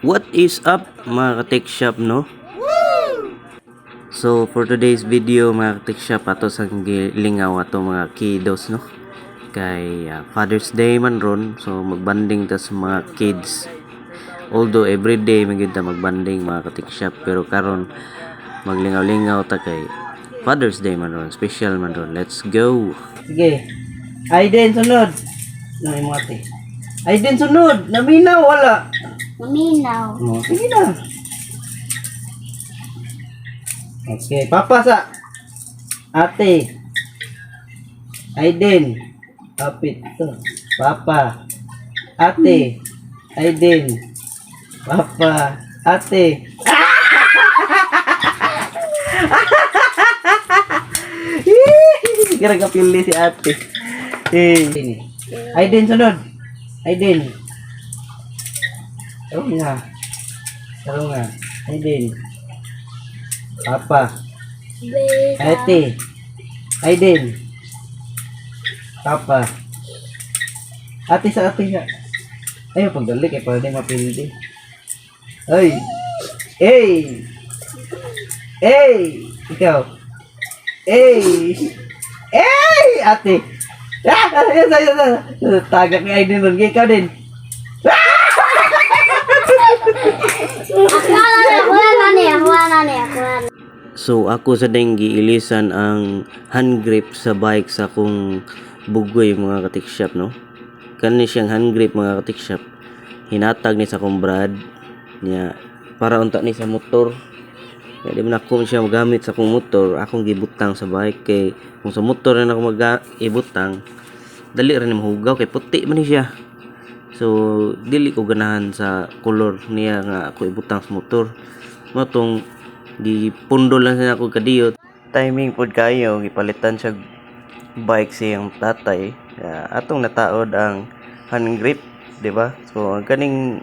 What is up mga ka-tech shop, no? So for today's video mga ka-tech shop, ato sang gilingaw ato mga kiddos, no? Kay Father's Day man ron, so magbanding ta sa mga kids. Although everyday magid ta magbanding mga ka-tech shop, pero karon maglingaw-lingaw ta kay Father's Day man ron, special man ron. Let's go. Sige. Aiden, sunod. Nang imati. Aiden, sunod. Naminaw, wala. Maminaw. Oh, sige na. Okay, papa sa ate. Aiden. Kapit to. Papa. Ate. Aiden. Papa. Ate. Kira kapili si ate. Ini. Aiden, sunod. Aiden. Tarong nga. Tarong nga. Aiden. Papa. Ate. Aiden. Papa. Ate sa ate nga. Ayaw pagdali kay para di mapildi. Ay. Hey. Hey. Ikaw. Hey. Hey. Ate. Tagak ni Aiden nun. Ikaw din. So ako sa denggi ilisan ang hand grip sa bike sa akong bugoy mga ka-tech shop, no? Kani siyang hand grip mga ka-tech shop. Hinatag ni sa akong brad niya para unta ni sa motor. Kaya di man ako siya magamit sa akong motor, akong gibutang sa bike kay kung sa motor na ako ibutang, dali rin mahugaw kay puti man ni siya. So dili ko ganahan sa color niya nga ako ibutang sa motor. Matong gipundol lang sa ako kadiyot. Timing pod kayo gipalitan siya bike siyang tatay. Atong nataod ang hand grip, di ba? So ang kaning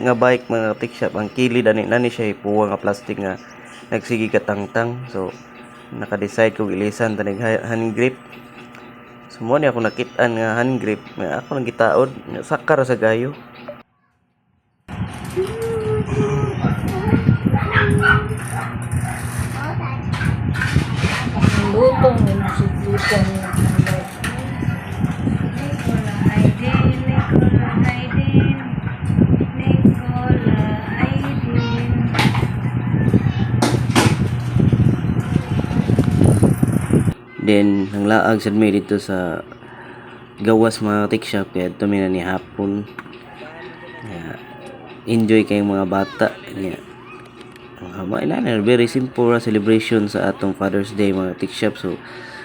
nga bike mga tech shop, ang kilid ani nani siya ipuwa nga plastic nga nagsigi katangtang. So naka-decide ko ilisan tanig hand grip. So mo ni ako nakit-an nga hand grip, nga ako nang gitaod, sakar sa gayo. Lutong na nasubukan niya. Then nanglaag sad mi dito sa gawas mga tech shop kaya ito na ni hapon. Enjoy kayong mga bata niya. Very simple celebration sa atong Father's Day mga tech shop. So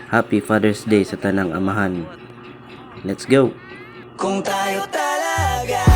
happy Father's Day sa tanang amahan. Let's go. Kung tayo talaga